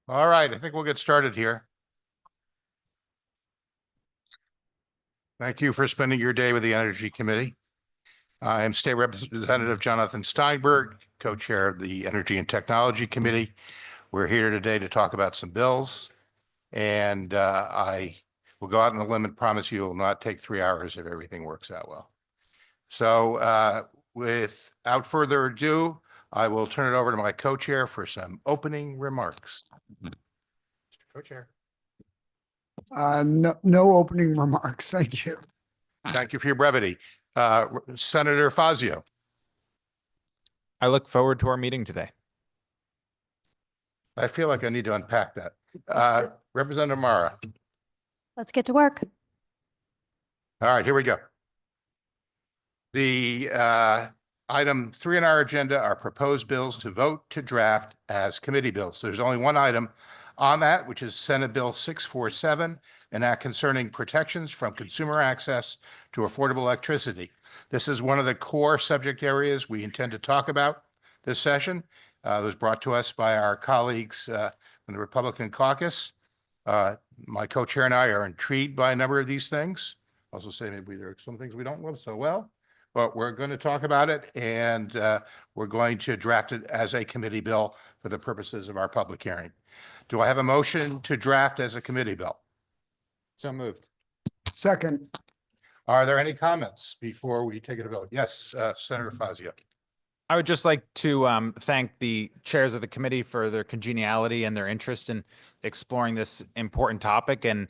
All right, I think we'll get started here. Thank you for spending your day with the Energy Committee. I am State Representative Jonathan Steinberg, co-chair of the Energy and Technology Committee. We're here today to talk about some bills, and I will go out on a limb and promise you it will not take 3 hours if everything works out well. So without further ado, I will turn it over to my co-chair for some opening remarks. Mr. Co-chair. No opening remarks. Thank you. Thank you for your brevity. Senator Fazio. I look forward to our meeting today. I feel like I need to unpack that. Representative Mara. Let's get to work. All right, here we go. The item 3 on our agenda are proposed bills to vote to draft as committee bills. There's only one item on that, which is Senate Bill 647, an act concerning protections from consumer access to affordable electricity. This is one of the core subject areas we intend to talk about this session. It was brought to us by our colleagues in the Republican caucus. My co-chair and I are intrigued by a number of these things. Also say maybe there are some things we don't love so well, but we're going to talk about it, and we're going to draft it as a committee bill for the purposes of our public hearing. Do I have a motion to draft as a committee bill? So moved. Second, Are there any comments before we take it to vote? Yes, Senator Fazio. I would just like to thank the chairs of the committee for their congeniality and their interest in exploring this important topic and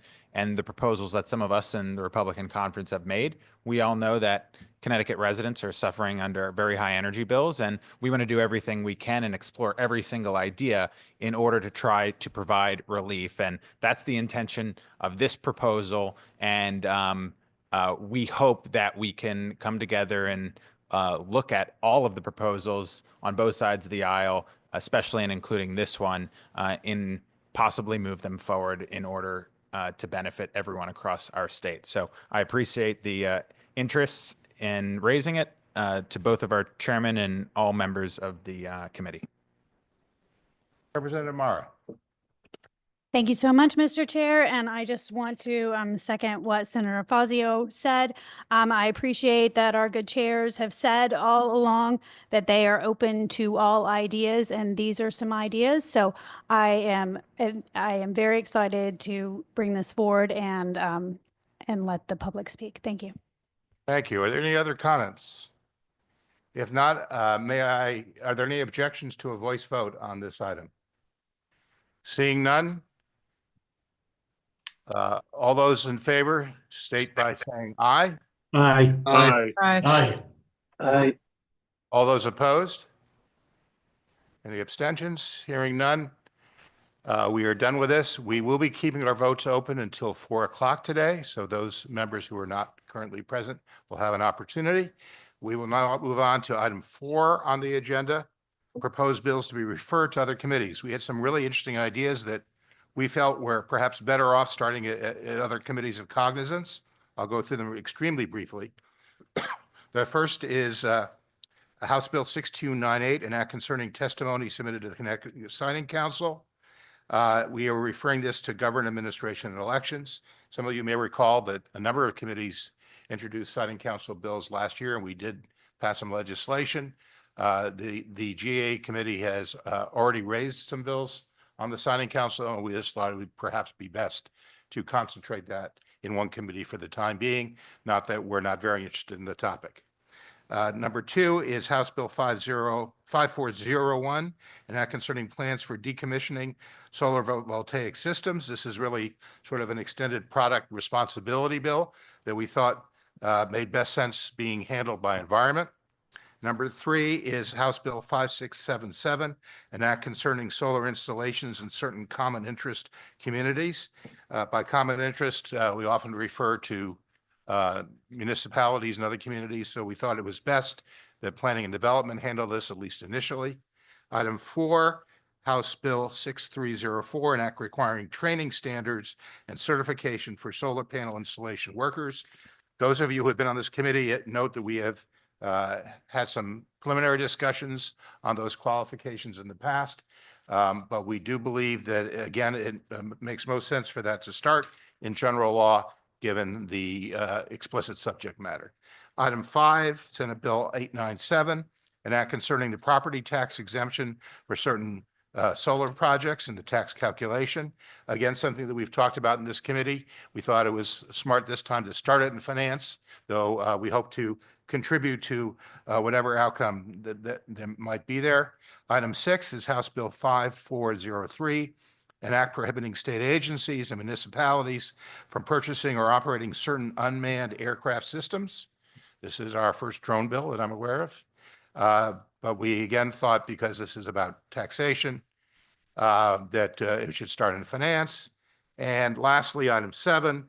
the proposals that some of us in the Republican conference have made. We all know that Connecticut residents are suffering under very high energy bills, and we want to do everything we can and explore every single idea in order to try to provide relief. And that's the intention of this proposal. And we hope that we can come together and look at all of the proposals on both sides of the aisle, especially and including this one, in possibly move them forward in order to benefit everyone across our state. So I appreciate the interest in raising it to both of our chairmen and all members of the committee. Representative Mara. Thank you so much, Mr. Chair. And I just want to second what Senator Fazio said. I appreciate that our good chairs have said all along that they are open to all ideas, and these are some ideas. So I am very excited to bring this forward and let the public speak. Thank you. Thank you. Are there any other comments? If not, are there any objections to a voice vote on this item? Seeing none. All those in favor state by saying aye. Aye. Aye. Aye. Aye. All those opposed? Any abstentions? Hearing none. We are done with this. We will be keeping our votes open until 4 o'clock today. So those members who are not currently present will have an opportunity. We will now move on to item 4 on the agenda, proposed bills to be referred to other committees. We had some really interesting ideas that we felt were perhaps better off starting at other committees of cognizance. I'll go through them extremely briefly. The first is House Bill 6298, an act concerning testimony submitted to the Connecticut Signing Council. We are referring this to Government Administration and Elections. Some of you may recall that a number of committees introduced Signing Council bills last year, and we did pass some legislation. The GA committee has already raised some bills on the Signing Council, and we just thought it would perhaps be best to concentrate that in one committee for the time being, not that we're not very interested in the topic. Number 2 is House Bill 5401, an act concerning plans for decommissioning solar voltaic systems. This is really sort of an extended product responsibility bill that we thought made best sense being handled by environment. Number 3 is House Bill 5677, an act concerning solar installations in certain common interest communities. By common interest, we often refer to municipalities and other communities, so we thought it was best that planning and development handle this, at least initially. Item 4, House Bill 6304, an act requiring training standards and certification for solar panel installation workers. Those of you who have been on this committee note that we have had some preliminary discussions on those qualifications in the past. But we do believe that, again, it makes most sense for that to start in general law, given the explicit subject matter. Item 5, Senate Bill 897, an act concerning the property tax exemption for certain solar projects and the tax calculation. Again, something that we've talked about in this committee. We thought it was smart this time to start it in finance, though we hope to contribute to whatever outcome that might be there. Item 6 is House Bill 5403, an act prohibiting state agencies and municipalities from purchasing or operating certain unmanned aircraft systems. This is our first drone bill that I'm aware of. But we again thought, because this is about taxation, that it should start in finance. And lastly, item 7,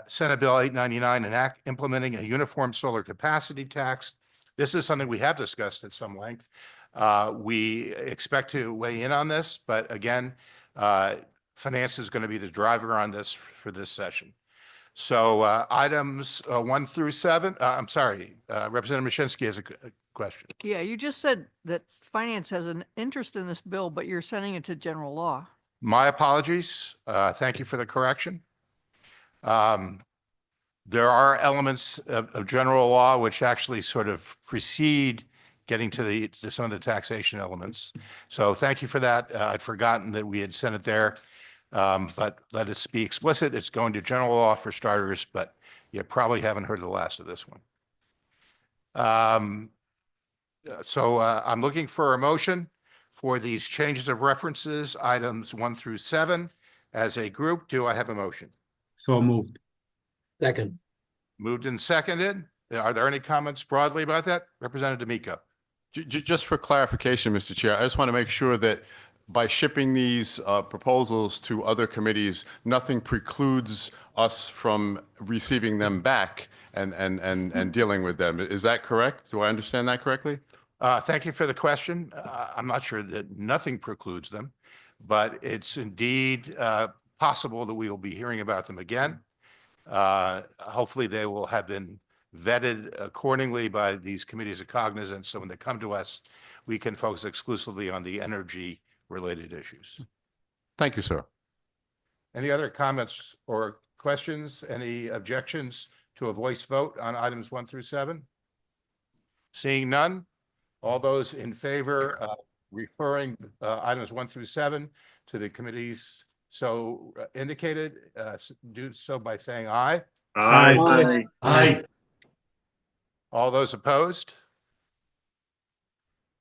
Senate Bill 899, an act implementing a uniform solar capacity tax. This is something we have discussed at some length. We expect to weigh in on this, but again, finance is going to be the driver on this for this session. So items 1 through 7, I'm sorry, Representative Mashinsky has a question. Yeah, you just said that finance has an interest in this bill, but you're sending it to general law. My apologies. Thank you for the correction. There are elements of general law which actually sort of precede getting to some of the taxation elements. So thank you for that. I'd forgotten that we had sent it there. But let us be explicit. It's going to general law for starters, but you probably haven't heard the last of this one. So I'm looking for a motion for these changes of references, items 1 through 7 as a group. Do I have a motion? So moved. Second. Moved and seconded. Are there any comments broadly about that? Representative D'Amico. Just for clarification, Mr. Chair, I just want to make sure that by shipping these proposals to other committees, nothing precludes us from receiving them back and dealing with them. Is that correct? Do I understand that correctly? Thank you for the question. I'm not sure that nothing precludes them, but it's indeed possible that we will be hearing about them again. Hopefully they will have been vetted accordingly by these committees of cognizance. So when they come to us, we can focus exclusively on the energy related issues. Thank you, sir. Any other comments or questions? Any objections to a voice vote on items 1 through 7? Seeing none, all those in favor of referring items 1 through 7 to the committees so indicated, do so by saying aye. Aye. Aye. All those opposed?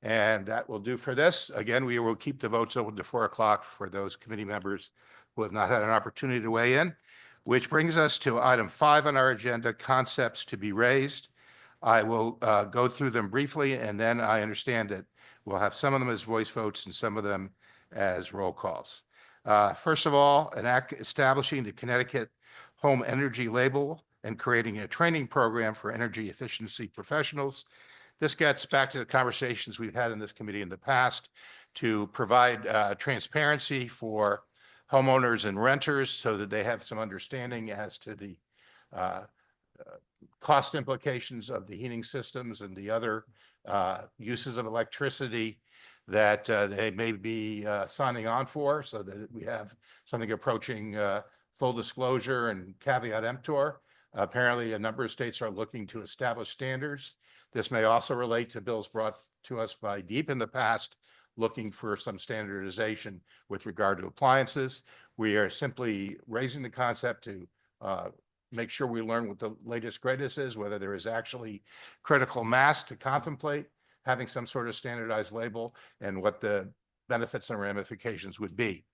And that will do for this. Again, we will keep the votes open to 4 o'clock for those committee members who have not had an opportunity to weigh in, which brings us to item 5 on our agenda, concepts to be raised. I will go through them briefly, and then I understand that we'll have some of them as voice votes and some of them as roll calls. First of all, an act establishing the Connecticut Home Energy Label and creating a training program for energy efficiency professionals. This gets back to the conversations we've had in this committee in the past to provide transparency for homeowners and renters so that they have some understanding as to the cost implications of the heating systems and the other uses of electricity that they may be signing on for, so that we have something approaching full disclosure and caveat emptor. Apparently, a number of states are looking to establish standards. This may also relate to bills brought to us by DEEP in the past, looking for some standardization with regard to appliances. We are simply raising the concept to make sure we learn what the latest greatest is, whether there is actually critical mass to contemplate having some sort of standardized label, and what the benefits and ramifications would be.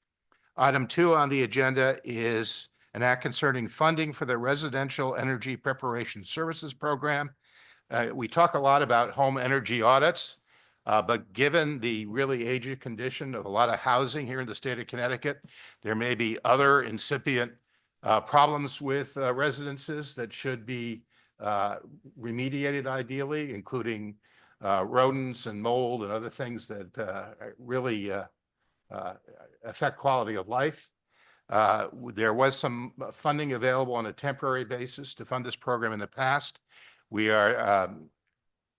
Item 2 on the agenda is an act concerning funding for the Residential Energy Preparation Services Program. We talk a lot about home energy audits, but given the really aged condition of a lot of housing here in the state of Connecticut, there may be other incipient problems with residences that should be remediated ideally, including rodents and mold and other things that really affect quality of life. There was some funding available on a temporary basis to fund this program in the past. We are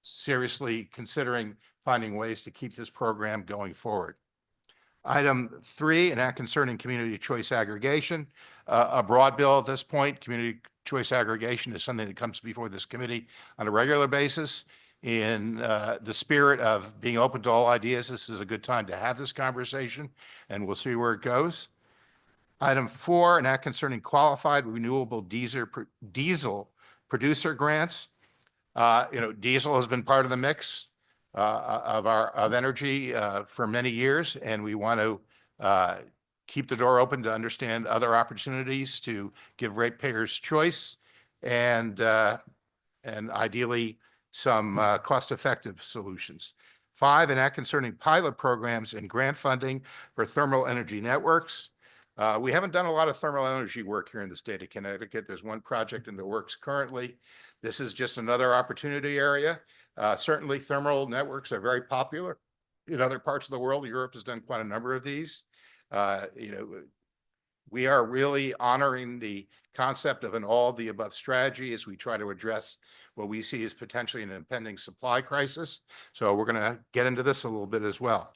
seriously considering finding ways to keep this program going forward. Item 3, an act concerning community choice aggregation. A broad bill at this point. Community choice aggregation is something that comes before this committee on a regular basis. In the spirit of being open to all ideas, this is a good time to have this conversation, and we'll see where it goes. Item 4, an act concerning qualified renewable diesel producer grants. Diesel has been part of the mix of energy for many years, and we want to keep the door open to understand other opportunities to give ratepayers choice and ideally some cost-effective solutions. 5, an act concerning pilot programs and grant funding for thermal energy networks. We haven't done a lot of thermal energy work here in the state of Connecticut. There's one project in the works currently. This is just another opportunity area. Certainly thermal networks are very popular in other parts of the world. Europe has done quite a number of these. We are really honoring the concept of an all of the above strategy as we try to address what we see as potentially an impending supply crisis. So we're going to get into this a little bit as well.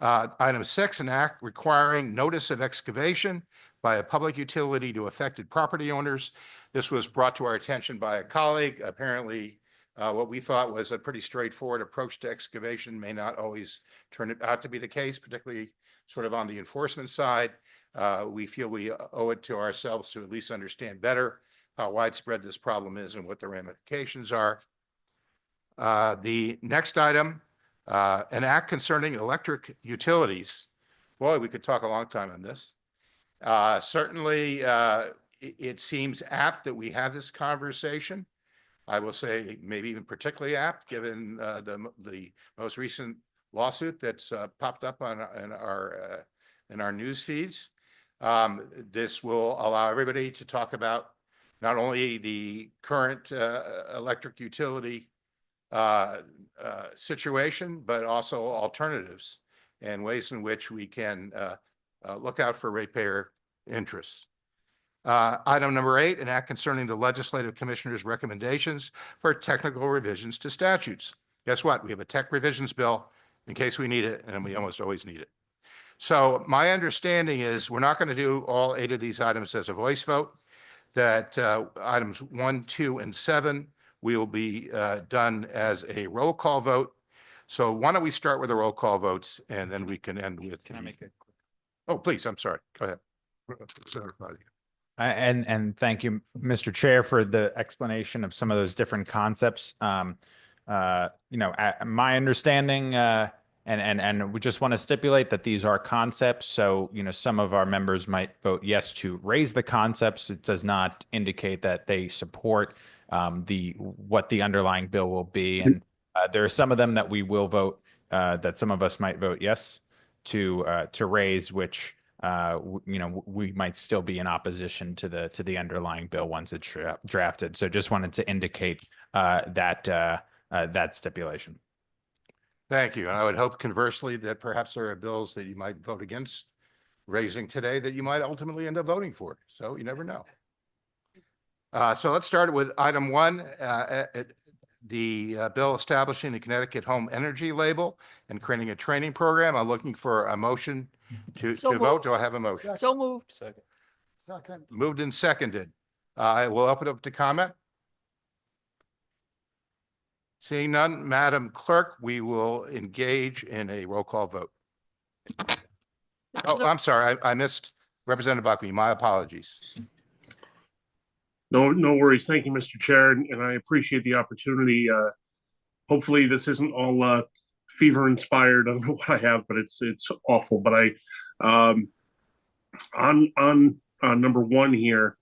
Item 6, an act requiring notice of excavation by a public utility to affected property owners. This was brought to our attention by a colleague. Apparently, what we thought was a pretty straightforward approach to excavation may not always turn out to be the case, particularly sort of on the enforcement side. We feel we owe it to ourselves to at least understand better how widespread this problem is and what the ramifications are. The next item, an act concerning electric utilities. Boy, we could talk a long time on this. Certainly, it seems apt that we have this conversation. I will say maybe even particularly apt given the most recent lawsuit that's popped up in our news feeds. This will allow everybody to talk about not only the current electric utility situation, but also alternatives and ways in which we can look out for ratepayer interests. Item number 8, an act concerning the legislative commissioner's recommendations for technical revisions to statutes. Guess what? We have a tech revisions bill in case we need it, and we almost always need it. So my understanding is we're not going to do all 8 of these items as a voice vote, that items 1, 2, and 7 will be done as a roll call vote. So why don't we start with the roll call votes, and then we can end with. Can I make it quick? Oh, please, I'm sorry. Go ahead. Senator Fazio. And thank you, Mr. Chair, for the explanation of some of those different concepts. My understanding, and we just want to stipulate that these are concepts. So, some of our members might vote yes to raise the concepts. It does not indicate that they support what the underlying bill will be. And there are some of them that we will vote, that some of us might vote yes to raise, which we might still be in opposition to the underlying bill once it's drafted. So just wanted to indicate that stipulation. Thank you. And I would hope conversely that perhaps there are bills that you might vote against raising today that you might ultimately end up voting for. So you never know. So let's start with item 1, the bill establishing the Connecticut Home Energy Label and creating a training program. I'm looking for a motion to vote. moved. Do I have a motion? So moved. Second. Moved and seconded. I will open up to comment. Seeing none, Madam Clerk, we will engage in a roll call vote. Oh, I'm sorry. I missed Representative Buckby. My apologies. No worries. Thank you, Mr. Chair, and I appreciate the opportunity. Hopefully this isn't all fever inspired. I don't know what I have, but it's awful. But on number 1 here,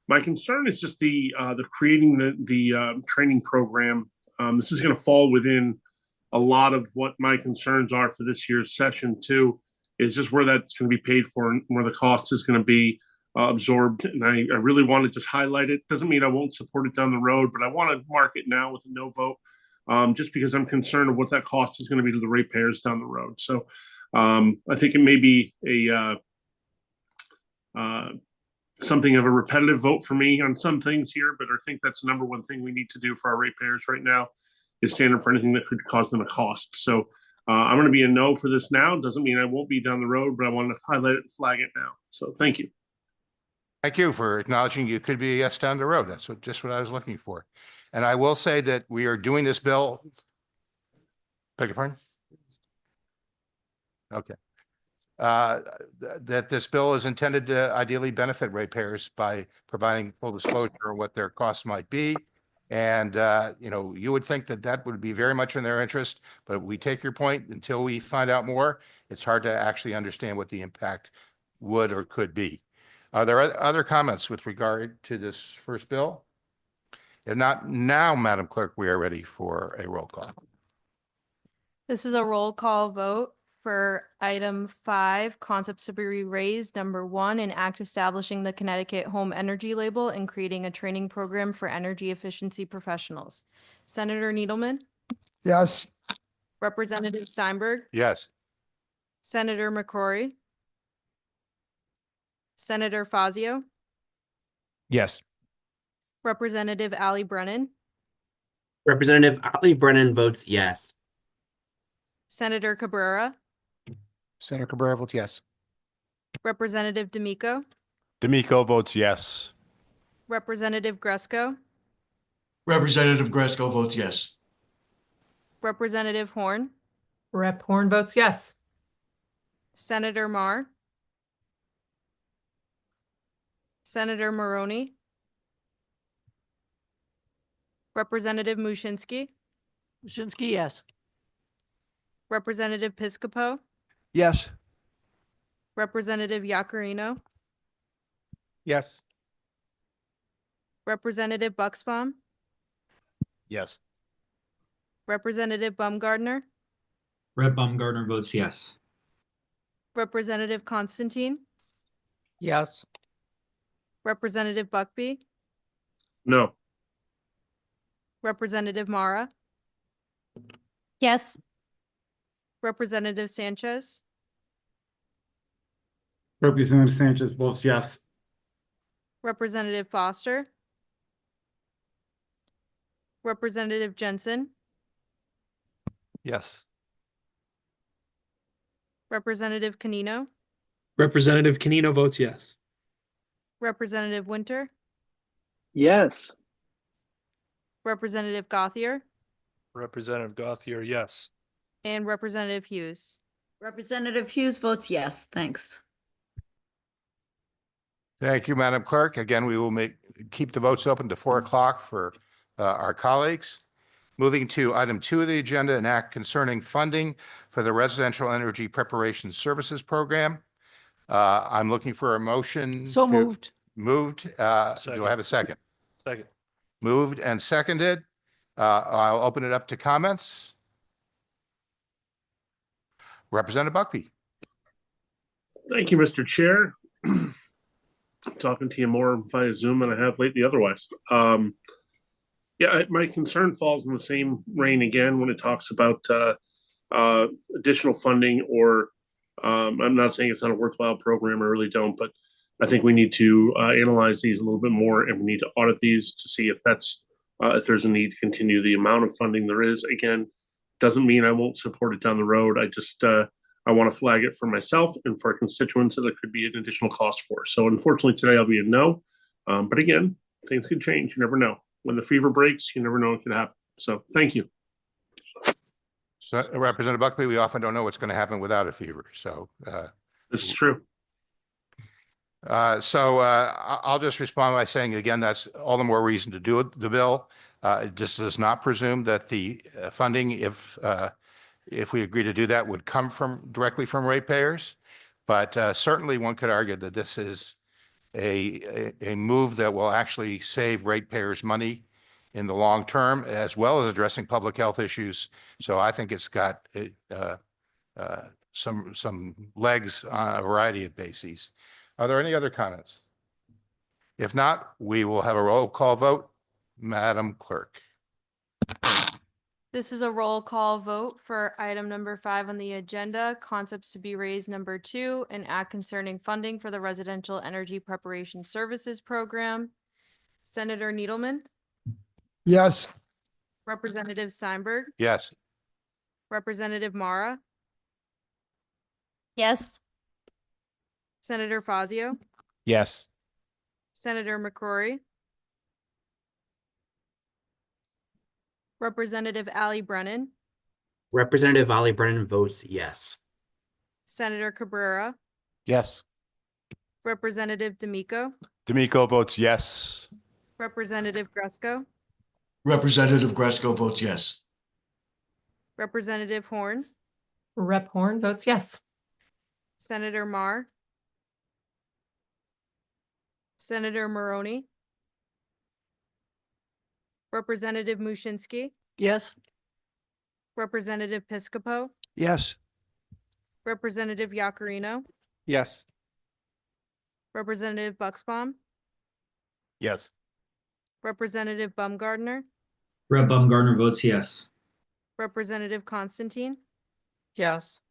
my concern is just the creating the training program. This is going to fall within a lot of what my concerns are for this year's session too, is just where that's going to be paid for and where the cost is going to be absorbed. And I really want to just highlight it. Doesn't mean I won't support it down the road, but I want to mark it now with a no vote, just because I'm concerned of what that cost is going to be to the ratepayers down the road. So I think it may be something of a repetitive vote for me on some things here, but I think that's the number one thing we need to do for our ratepayers right now is stand up for anything that could cause them a cost. So I'm going to be a no for this now. Doesn't mean I won't be down the road, but I wanted to highlight it and flag it now. So thank you. Thank you for acknowledging you could be a yes down the road. That's just what I was looking for. And I will say that we are doing this bill. Beg your pardon? Okay. That this bill is intended to ideally benefit ratepayers by providing full disclosure of what their costs might be. And, you would think that that would be very much in their interest, but we take your point. Until we find out more, it's hard to actually understand what the impact would or could be. Are there other comments with regard to this first bill? If not, now, Madam Clerk, we are ready for a roll call. This is a roll call vote for item 5, concepts to be raised. Number 1, an act establishing the Connecticut Home Energy Label and creating a training program for energy efficiency professionals. Senator Needleman, Yes. Representative Steinberg, Yes. Senator McCrory, Senator Fazio, Yes. Representative Ali Brennan, Representative Ali Brennan votes yes. Senator Cabrera, Senator Cabrera votes yes. Representative D'Amico, D'Amico votes yes. Representative Gresco, Representative Gresco votes yes. Representative Horn, Rep. Horn votes yes. Senator Marr, Senator Maroney, Representative Mushinski, Mushinski, yes. Representative Piscopo, Yes. Representative Yacarino, Yes. Representative Bucksbaum, Yes. Representative Baumgardner, Rep. Baumgartner votes yes. Representative Constantine, Yes. Representative Buckby, No. Representative Mara, Yes. Representative Sanchez, Representative Sanchez votes yes. Representative Foster, Representative Jensen, Yes. Representative Canino, Representative Canino votes yes. Representative Winter, Yes. Representative Gothier, Representative Gothier, yes. and Representative Hughes. Representative Hughes votes yes. Thanks. Thank you, Madam Clerk. Again, we will keep the votes open to 4 o'clock for our colleagues. Moving to item 2 of the agenda, an act concerning funding for the Residential Energy Preparation Services Program. I'm looking for a motion. So moved. Moved. Do I have a second? Second. Moved and seconded. I'll open it up to comments. Representative Buckby. Thank you, Mr. Chair. Talking to you more via Zoom than I have lately otherwise. My concern falls in the same vein again when it talks about additional funding or I'm not saying it's not a worthwhile program, I really don't, but I think we need to analyze these a little bit more and we need to audit these to see if that's if there's a need to continue the amount of funding there is. Again, doesn't mean I won't support it down the road. I just I want to flag it for myself and for constituents that there could be an additional cost for. So unfortunately today I'll be a no. But again, things could change. You never know. When the fever breaks, you never know what could happen. So thank you. So, Representative Buckby, we often don't know what's going to happen without a fever. So This is true. I'll just respond by saying again, that's all the more reason to do the bill. It just does not presume that the funding, if we agree to do that, would come directly from ratepayers. But certainly one could argue that this is a move that will actually save ratepayers money in the long term, as well as addressing public health issues. So I think it's got some legs on a variety of bases. Are there any other comments? If not, we will have a roll call vote. Madam Clerk. This is a roll call vote for item number 5 on the agenda, concepts to be raised. Number 2, an act concerning funding for the Residential Energy Preparation Services Program. Senator Needleman, Yes. Representative Steinberg, Yes. Representative Mara, Yes. Senator Fazio, Yes. Senator McCrory, Representative Ali Brennan, Representative Ali Brennan votes yes. Senator Cabrera, Yes. Representative D'Amico, D'Amico votes yes. Representative Gresco, Representative Gresco votes yes. Representative Horn, Rep. Horn votes yes. Senator Marr, Senator Maroney, Representative Mushinski, Yes. Representative Piscopo, Yes. Representative Yakarino, Yes. Representative Bucksbaum, Yes. Representative Baumgardner, Rep. Baumgartner votes yes. Representative Constantine, Yes.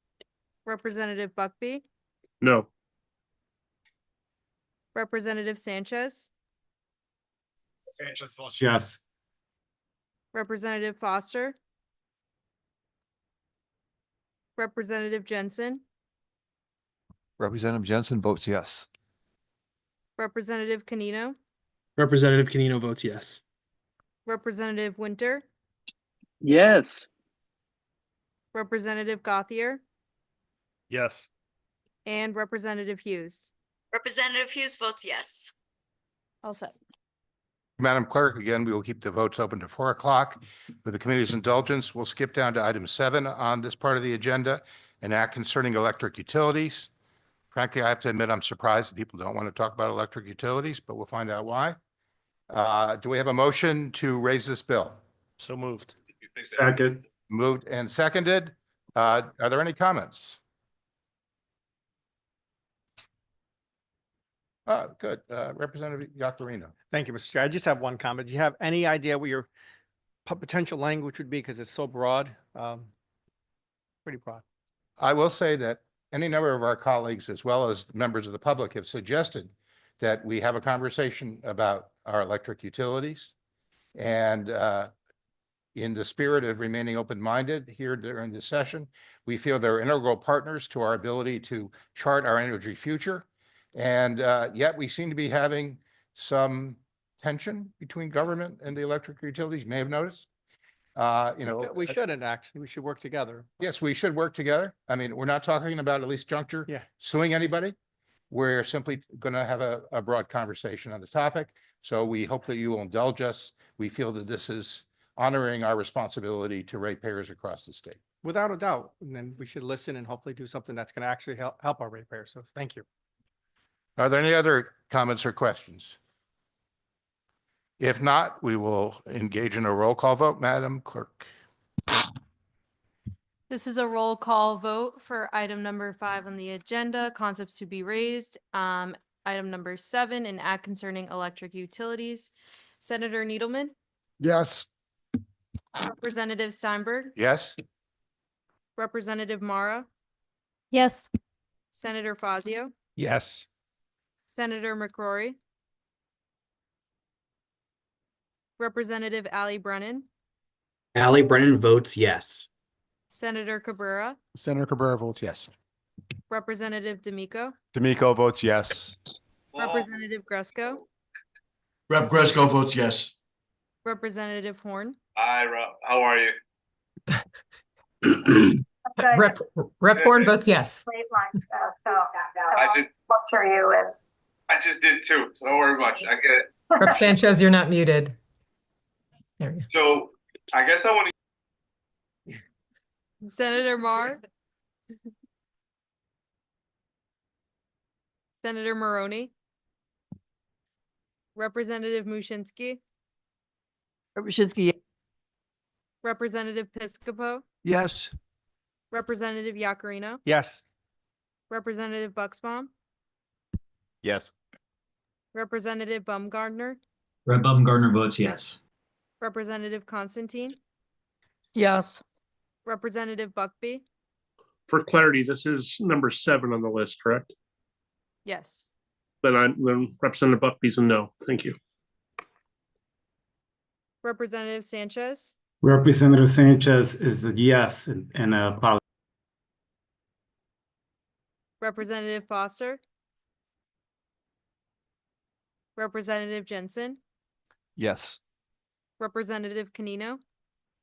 Representative Buckby, No. Representative Sanchez, Sanchez votes yes. Representative Foster, Representative Jensen, Representative Jensen votes yes. Representative Canino, Representative Canino votes yes. Representative Winter, Yes. Representative Gothier, Yes. and Representative Hughes. Representative Hughes votes yes. All set. Madam Clerk, again, we will keep the votes open to 4 o'clock. With the committee's indulgence, we'll skip down to item 7 on this part of the agenda, an act concerning electric utilities. Frankly, I have to admit, I'm surprised that people don't want to talk about electric utilities, but we'll find out why. Do we have a motion to raise this bill? So moved. Second. Moved and seconded. Are there any comments? Good. Representative Yakarino. Thank you, Mr. Chair. I just have one comment. Do you have any idea what your potential language would be? Because it's so broad. Pretty broad. I will say that any number of our colleagues, as well as members of the public, have suggested that we have a conversation about our electric utilities. And in the spirit of remaining open-minded here during this session, we feel they're integral partners to our ability to chart our energy future. And yet we seem to be having some tension between government and the electric utilities. You may have noticed. We shouldn't actually. We should work together. Yes, we should work together. I mean, we're not talking about, at least juncture, Yeah. suing anybody. We're simply going to have a broad conversation on the topic. So we hope that you will indulge us. We feel that this is honoring our responsibility to ratepayers across the state. Without a doubt. And then we should listen and hopefully do something that's going to actually help our ratepayers. So thank you. Are there any other comments or questions? If not, we will engage in a roll call vote. Madam Clerk. This is a roll call vote for item number 5 on the agenda, concepts to be raised. Item number 7, an act concerning electric utilities. Senator Needleman, Yes. Representative Steinberg, Yes? Representative Mara, Yes. Senator Fazio, Yes. Senator McCrory, Representative Ali Brennan, Ali Brennan votes yes. Senator Cabrera, Senator Cabrera votes yes. Representative D'Amico, D'Amico votes yes. Representative Gresco, Rep. Gresco votes yes. Representative Horn, Hi, Rob. How are you? Rep. Horn votes yes. I just did too, so don't worry much. I get it. Rep. Sanchez, you're not muted. There we go. So I guess I want Senator Marr, Senator Maroney, Representative Mushinski, Mushinski, Representative Piscopo, Yes. Representative Yakarino, Yes. Representative Bucksbaum, Yes. Representative Baumgardner, Rep. Baumgartner votes yes. Representative Constantine, yes. Representative Buckby, For clarity, this is number 7 on the list, correct? yes. Then Representative Buckby's a no. Thank you. Representative Sanchez, Representative Sanchez is a yes and apology. Representative Foster, Representative Jensen, Yes. Representative Canino,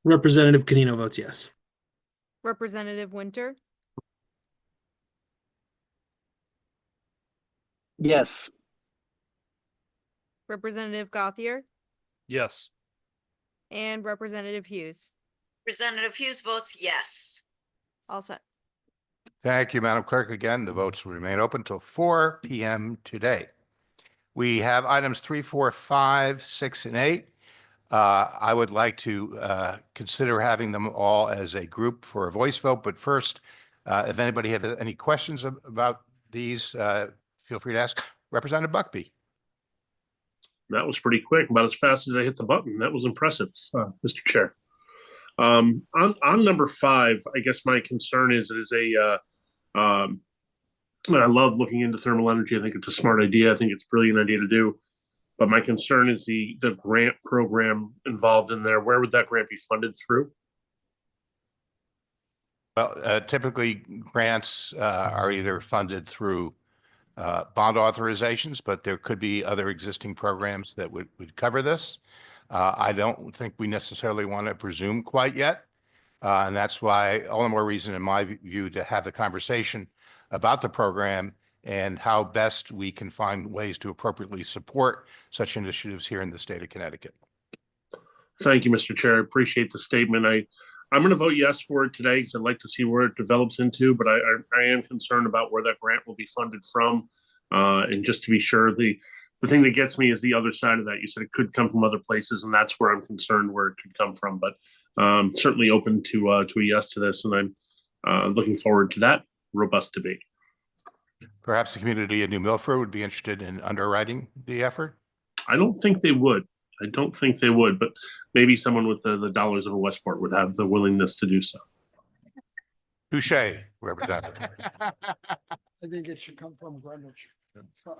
Representative Canino votes yes. Representative Winter, Yes. Representative Gothier, Yes. and Representative Hughes. Representative Hughes votes yes. All set. Thank you, Madam Clerk. Again, the votes will remain open until 4 p.m. today. We have items 3, 4, 5, 6, and 8. I would like to consider having them all as a group for a voice vote. But first, if anybody has any questions about these, feel free to ask. Representative Buckby. That was pretty quick, about as fast as I hit the button. That was impressive, Mr. Chair. On number 5, I guess my concern is I love looking into thermal energy. I think it's a smart idea. I think it's a brilliant idea to do. But my concern is the grant program involved in there. Where would that grant be funded through? Well, typically grants are either funded through bond authorizations, but there could be other existing programs that would cover this. I don't think we necessarily want to presume quite yet. And that's why all the more reason in my view to have the conversation about the program and how best we can find ways to appropriately support such initiatives here in the state of Connecticut. Thank you, Mr. Chair. I appreciate the statement. I'm going to vote yes for it today because I'd like to see where it develops into, but I am concerned about where that grant will be funded from. And just to be sure, the thing that gets me is the other side of that. You said it could come from other places, and that's where I'm concerned where it could come from. But certainly open to a yes to this, and I'm looking forward to that robust debate. Perhaps the community of New Milford would be interested in underwriting the effort. I don't think they would. But maybe someone with the dollars of a Westport would have the willingness to do so. Touche, Representative. I think it should come from Greenwich. All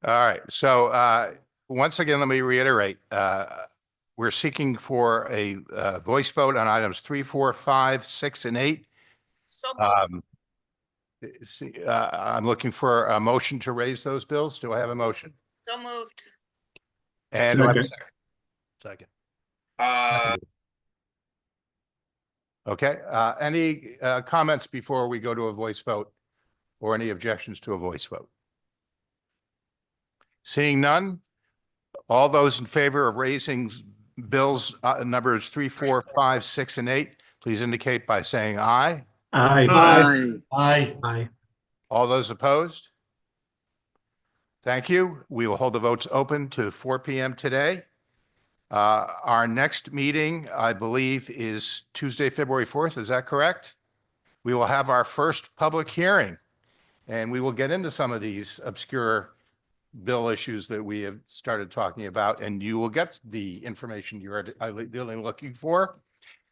right. So once again, let me reiterate. We're seeking for a voice vote on items 3, 4, 5, 6, and 8. So I'm looking for a motion to raise those bills. Do I have a motion? so moved. And do I have a second? Second. Okay. Any comments before we go to a voice vote or any objections to a voice vote? Seeing none, all those in favor of raising bills numbers 3, 4, 5, 6, and 8, please indicate by saying aye. Aye. Aye. All those opposed? Thank you. We will hold the votes open to 4 p.m. today. Our next meeting, I believe, is Tuesday, February 4th. Is that correct? We will have our first public hearing, and we will get into some of these obscure bill issues that we have started talking about, and you will get the information you're ideally looking for.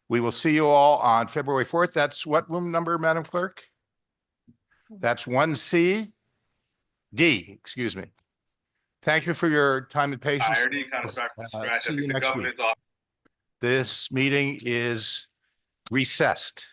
We will see you all on February 4th. That's what room number, Madam Clerk? That's 1C D, excuse me. Thank you for your time and patience. I already kind of back from scratch. I See think you the next week. governor's office. This meeting is recessed.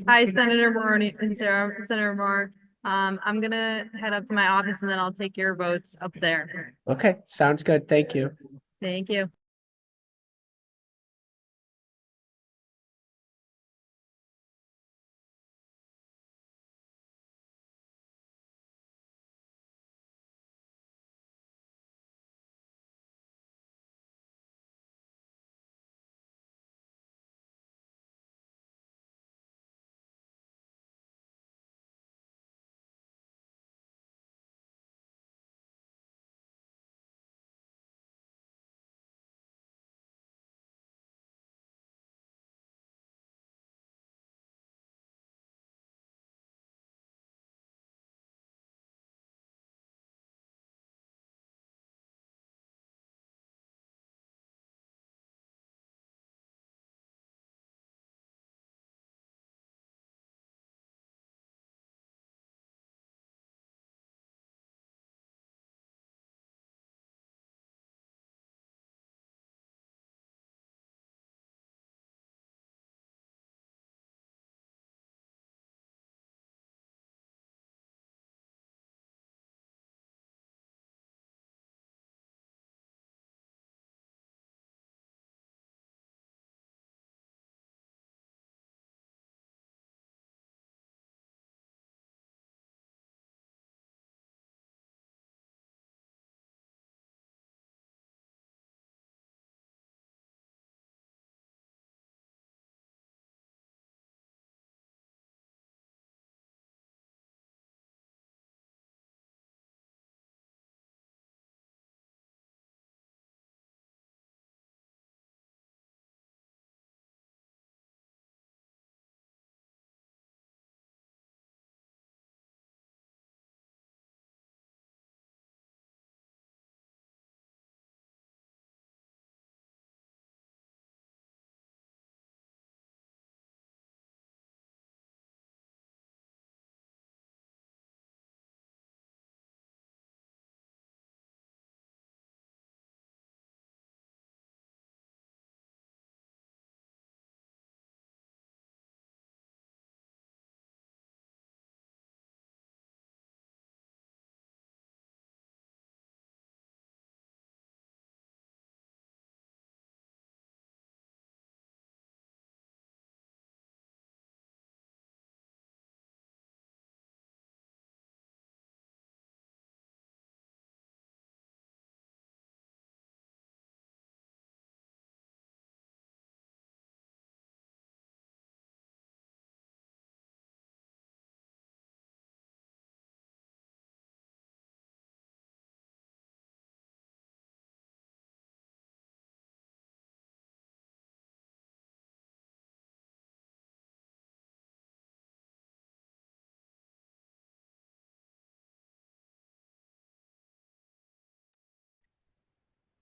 Hi, Senator Maroney and Senator Moore. I'm gonna head up to my office and then I'll take your votes up there. Okay, sounds good. Thank you. Thank you.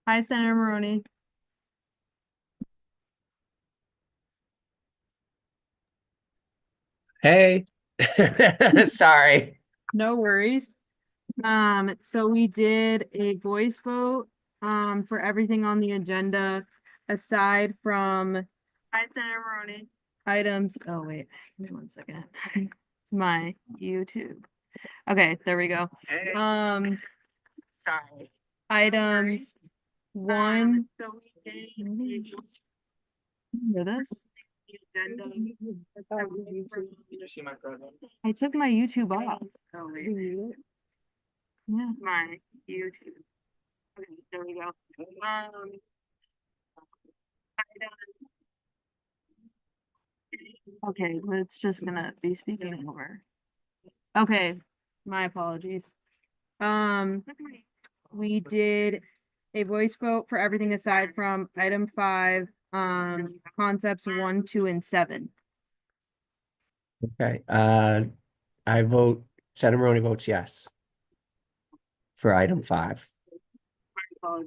Hi, Senator Maroney. Hey, sorry. No worries. So we did a voice vote, for everything on the agenda, aside from. Hi, Senator Maroney. Items, oh wait, give me one second. It's my YouTube. Okay, there we go. Sorry. Items, one. So we did. Hear this? I took my YouTube off. Oh, wait. Yeah. My YouTube. Okay, there we go. Okay, it's just gonna be speaking over. Okay, my apologies. We did a voice vote for everything aside from item 5, concepts 1, 2, and 7. Okay, I vote, Senator Maroney votes yes. For item 5. Apologies.